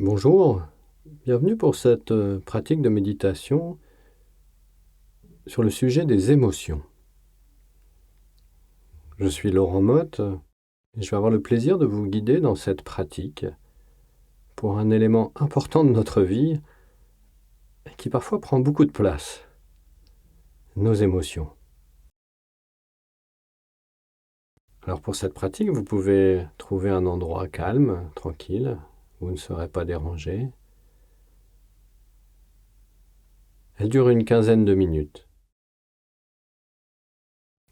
Bonjour, bienvenue pour cette pratique de méditation sur le sujet des émotions. Je suis Laurent Motte et je vais avoir le plaisir de vous guider dans cette pratique pour un élément important de notre vie et qui parfois prend beaucoup de place, nos émotions. Alors pour cette pratique, vous pouvez trouver un endroit calme, tranquille, où vous ne serez pas dérangé. Elle dure une quinzaine de minutes.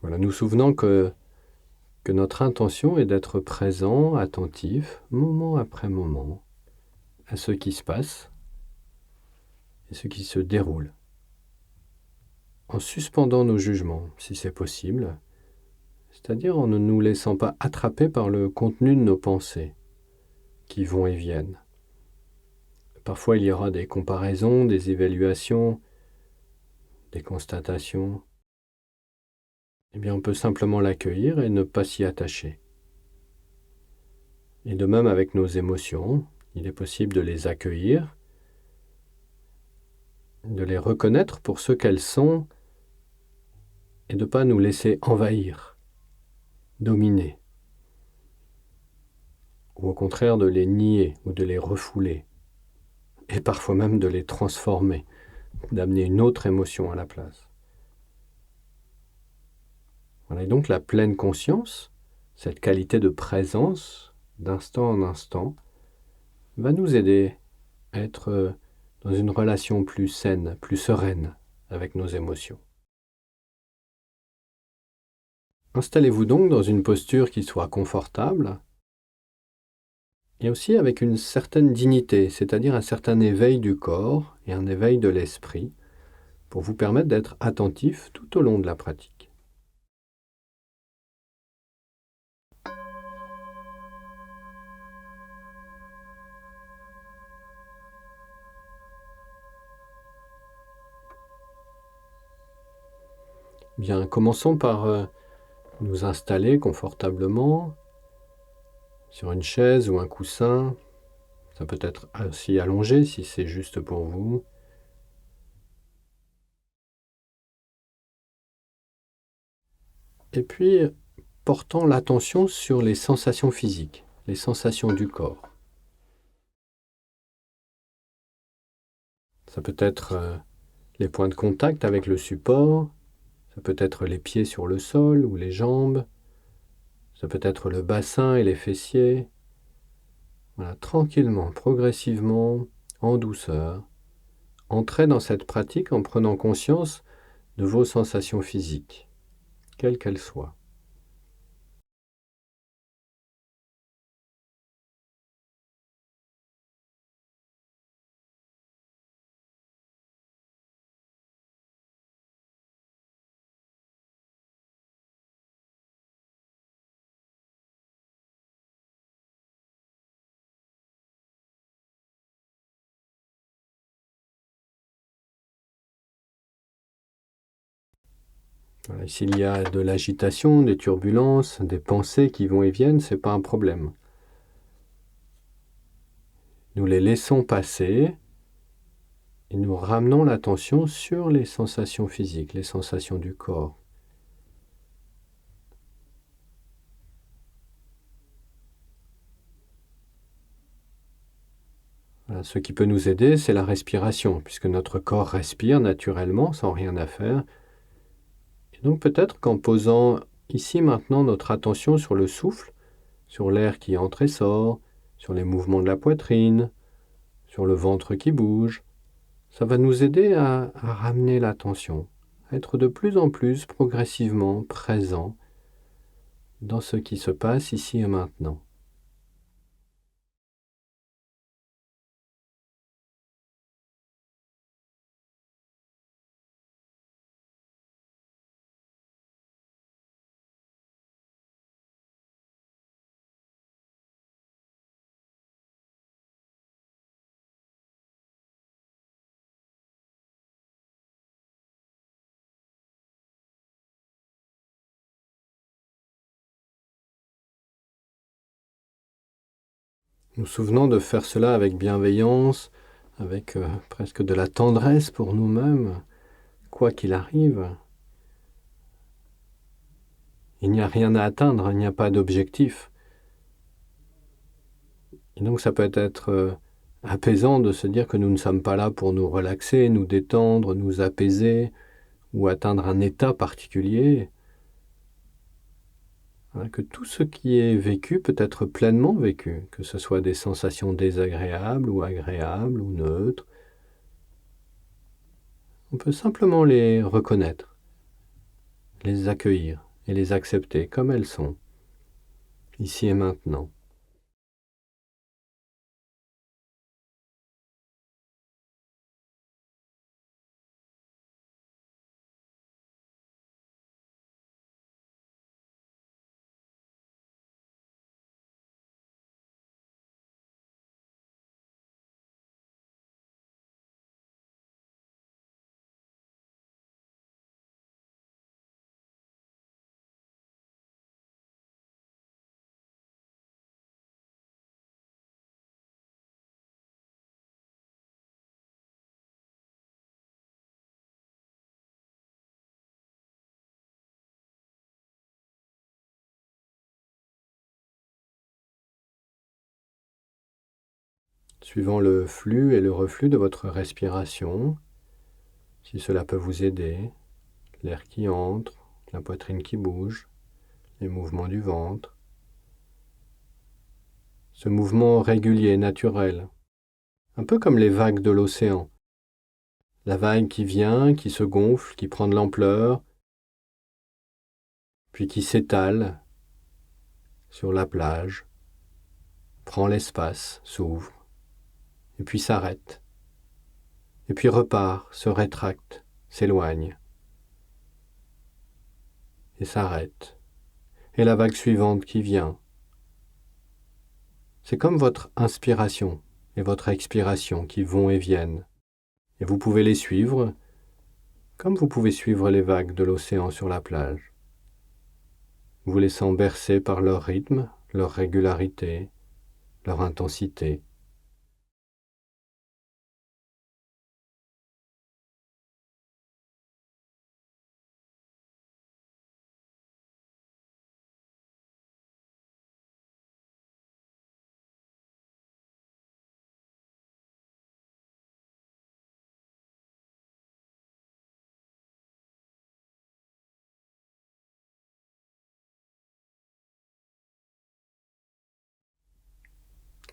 Voilà, nous souvenons que notre intention est d'être présent, attentif, moment après moment, à ce qui se passe et ce qui se déroule, en suspendant nos jugements, si c'est possible, c'est-à-dire en ne nous laissant pas attraper par le contenu de nos pensées, qui vont et viennent. Parfois, il y aura des comparaisons, des évaluations, des constatations. Eh bien, on peut simplement l'accueillir et ne pas s'y attacher. Et de même avec nos émotions, il est possible de les accueillir, de les reconnaître pour ce qu'elles sont et de ne pas nous laisser envahir, dominer, ou au contraire de les nier ou de les refouler, et parfois même de les transformer, d'amener une autre émotion à la place. Voilà, et donc la pleine conscience, cette qualité de présence, d'instant en instant, va nous aider à être dans une relation plus saine, plus sereine avec nos émotions. Installez-vous donc dans une posture qui soit confortable et aussi avec une certaine dignité, c'est-à-dire un certain éveil du corps et un éveil de l'esprit pour vous permettre d'être attentif tout au long de la pratique. Bien, commençons par nous installer confortablement sur une chaise ou un coussin. Ça peut être aussi allongé si c'est juste pour vous. Et puis, portant l'attention sur les sensations physiques, les sensations du corps. Ça peut être les points de contact avec le support, ça peut être les pieds sur le sol ou les jambes, ça peut être le bassin et les fessiers. Voilà, tranquillement, progressivement, en douceur, entrez dans cette pratique en prenant conscience de vos sensations physiques, quelles qu'elles soient. Voilà, s'il y a de l'agitation, des turbulences, des pensées qui vont et viennent, ce n'est pas un problème. Nous les laissons passer et nous ramenons l'attention sur les sensations physiques, les sensations du corps. Voilà, ce qui peut nous aider, c'est la respiration, puisque notre corps respire naturellement, sans rien à faire. Et donc peut-être qu'en posant ici maintenant notre attention sur le souffle, sur l'air qui entre et sort, sur les mouvements de la poitrine, sur le ventre qui bouge, ça va nous aider à ramener l'attention, à être de plus en plus progressivement présent dans ce qui se passe ici et maintenant. nous souvenons de faire cela avec bienveillance, avec presque de la tendresse pour nous-mêmes, quoi qu'il arrive. Il n'y a rien à atteindre, il n'y a pas d'objectif. Et donc ça peut être apaisant de se dire que nous ne sommes pas là pour nous relaxer, nous détendre, nous apaiser ou atteindre un état particulier. Voilà, que tout ce qui est vécu peut être pleinement vécu, que ce soit des sensations désagréables ou agréables ou neutres. On peut simplement les reconnaître, les accueillir et les accepter comme elles sont, ici et maintenant. Suivant le flux et le reflux de votre respiration, si cela peut vous aider, l'air qui entre, la poitrine qui bouge, les mouvements du ventre, ce mouvement régulier, naturel, un peu comme les vagues de l'océan. La vague qui vient, qui se gonfle, qui prend de l'ampleur, puis qui s'étale sur la plage, prend l'espace, s'ouvre, et puis s'arrête, et puis repart, se rétracte, s'éloigne, et s'arrête. Et la vague suivante qui vient. C'est comme votre inspiration et votre expiration qui vont et viennent. Et vous pouvez les suivre comme vous pouvez suivre les vagues de l'océan sur la plage, vous laissant bercer par leur rythme, leur régularité, leur intensité.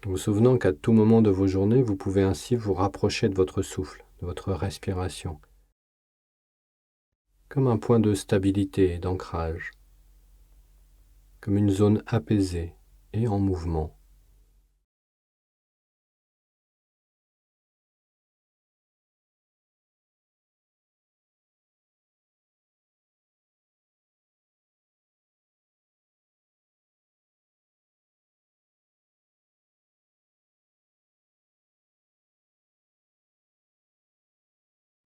Vous souvenant qu'à tout moment de vos journées, vous pouvez ainsi vous rapprocher de votre souffle, de votre respiration, comme un point de stabilité et d'ancrage, comme une zone apaisée et en mouvement.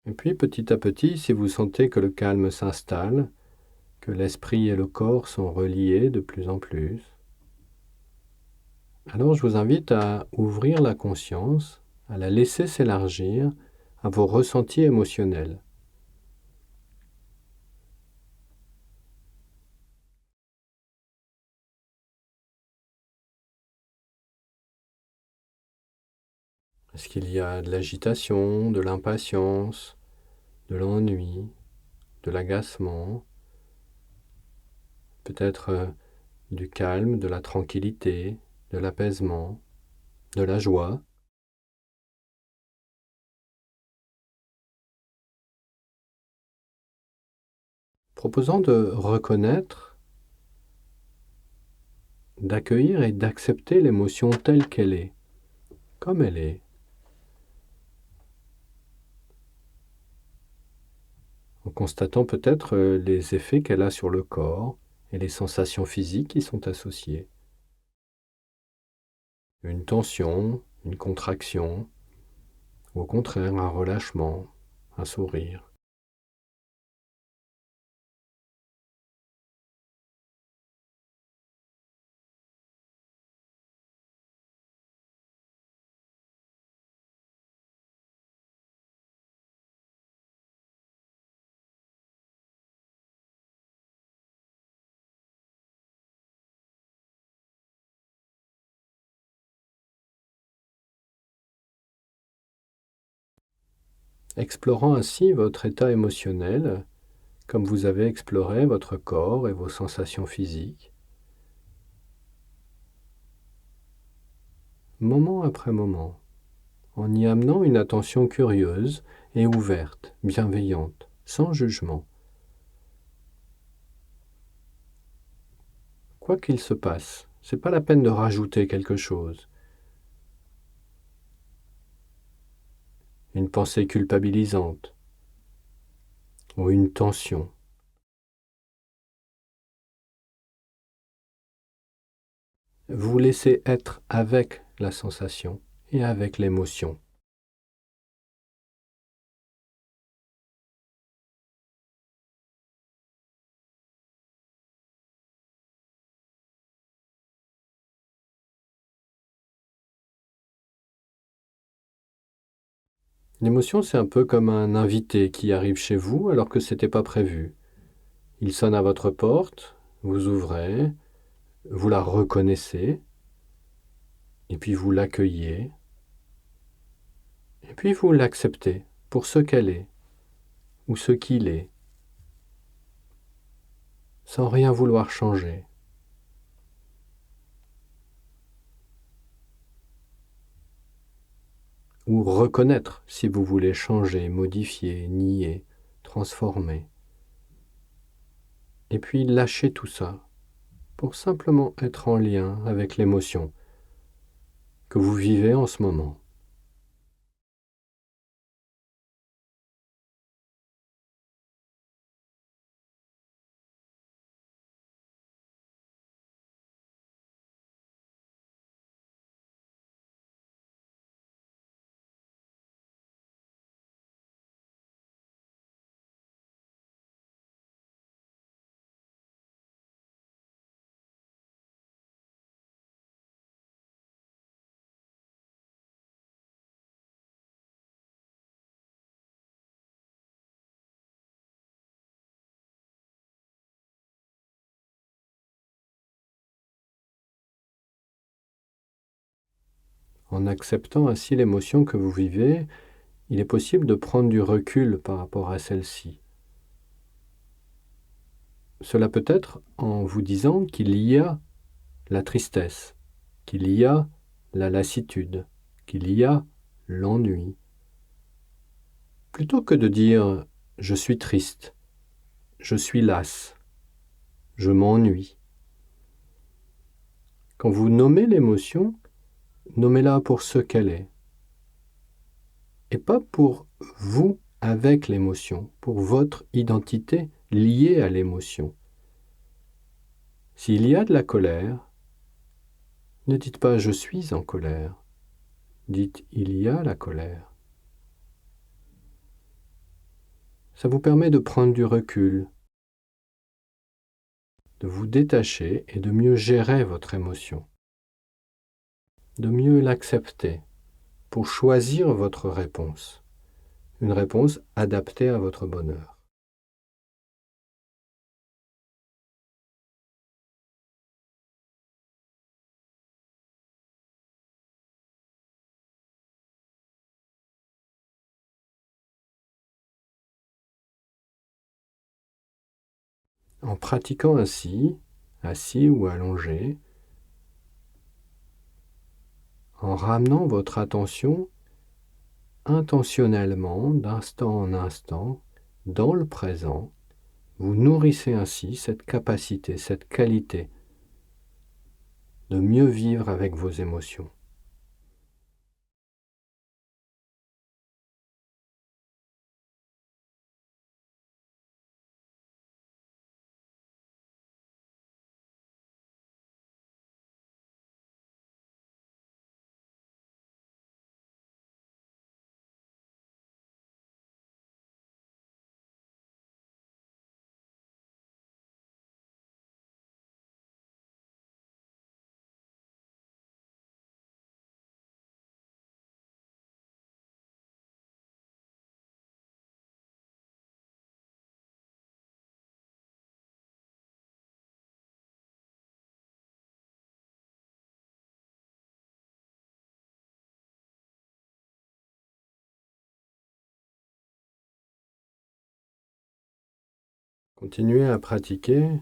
Et puis petit à petit, si vous sentez que le calme s'installe, que l'esprit et le corps sont reliés de plus en plus, alors je vous invite à ouvrir la conscience, à la laisser s'élargir à vos ressentis émotionnels. Est-ce qu'il y a de l'agitation, de l'impatience, de l'ennui, de l'agacement, peut-être du calme, de la tranquillité, de l'apaisement, de la joie? Proposant de reconnaître, d'accueillir et d'accepter l'émotion telle qu'elle est, comme elle est, en constatant peut-être les effets qu'elle a sur le corps et les sensations physiques qui sont associées. Une tension, une contraction, ou au contraire un relâchement, un sourire. explorant ainsi votre état émotionnel comme vous avez exploré votre corps et vos sensations physiques, moment après moment, en y amenant une attention curieuse et ouverte, bienveillante, sans jugement. Quoi qu'il se passe, c'est pas la peine de rajouter quelque chose. Une pensée culpabilisante ou une tension. Vous laissez être avec la sensation et avec l'émotion. L'émotion, c'est un peu comme un invité qui arrive chez vous alors que c'était pas prévu. Il sonne à votre porte, vous ouvrez, vous la reconnaissez, et puis vous l'accueillez, et puis vous l'acceptez pour ce qu'elle est, ou ce qu'il est, sans rien vouloir changer. Ou reconnaître si vous voulez changer, modifier, nier, transformer. Et puis lâcher tout ça pour simplement être en lien avec l'émotion que vous vivez en ce moment. En acceptant ainsi l'émotion que vous vivez, il est possible de prendre du recul par rapport à celle-ci. Cela peut être en vous disant qu'il y a la tristesse, qu'il y a la lassitude, qu'il y a l'ennui. Plutôt que de dire je suis triste, je suis lasse, je m'ennuie. Quand vous nommez l'émotion, nommez-la pour ce qu'elle est. Et pas pour vous avec l'émotion, pour votre identité liée à l'émotion. S'il y a de la colère, ne dites pas je suis en colère, dites il y a la colère. Ça vous permet de prendre du recul, de vous détacher et de mieux gérer votre émotion, de mieux l'accepter pour choisir votre réponse, une réponse adaptée à votre bonheur. En pratiquant ainsi, assis ou allongé, en ramenant votre attention intentionnellement d'instant en instant dans le présent, vous nourrissez ainsi cette capacité, cette qualité de mieux vivre avec vos émotions. Continuez à pratiquer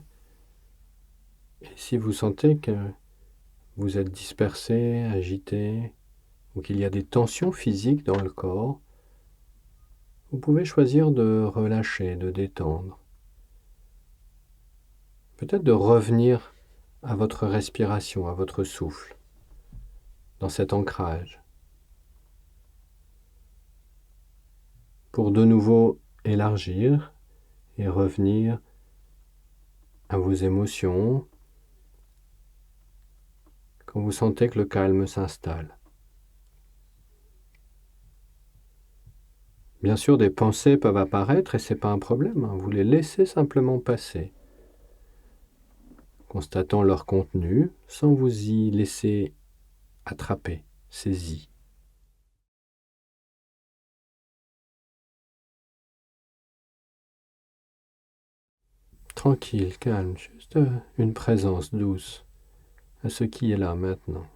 et si vous sentez que vous êtes dispersé, agité ou qu'il y a des tensions physiques dans le corps, vous pouvez choisir de relâcher, de détendre. Peut-être de revenir à votre respiration, à votre souffle, dans cet ancrage, pour de nouveau élargir et revenir à vos émotions quand vous sentez que le calme s'installe. Bien sûr, des pensées peuvent apparaître et ce n'est pas un problème, hein. Vous les laissez simplement passer, constatant leur contenu sans vous y laisser attraper, saisir. Tranquille, calme, juste une présence douce à ce qui est là maintenant,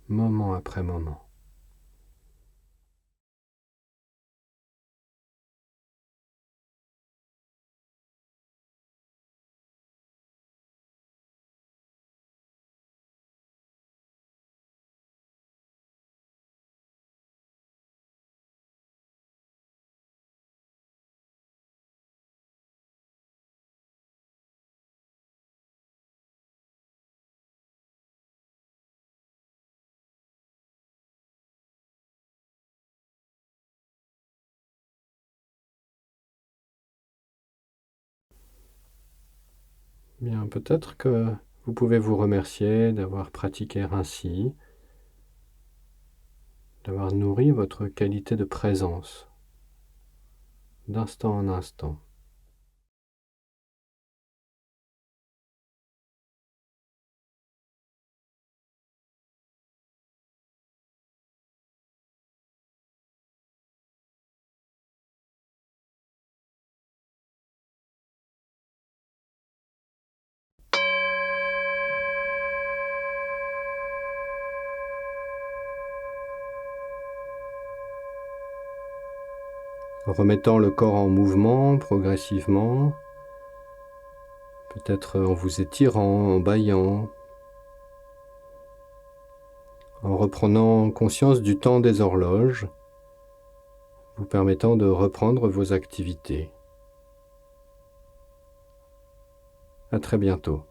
moment après moment. Bien, peut-être que vous pouvez vous remercier d'avoir pratiqué ainsi, d'avoir nourri votre qualité de présence, d'instant en instant. En remettant le corps en mouvement progressivement, peut-être en vous étirant, en bâillant, en reprenant conscience du temps des horloges, vous permettant de reprendre vos activités. À très bientôt.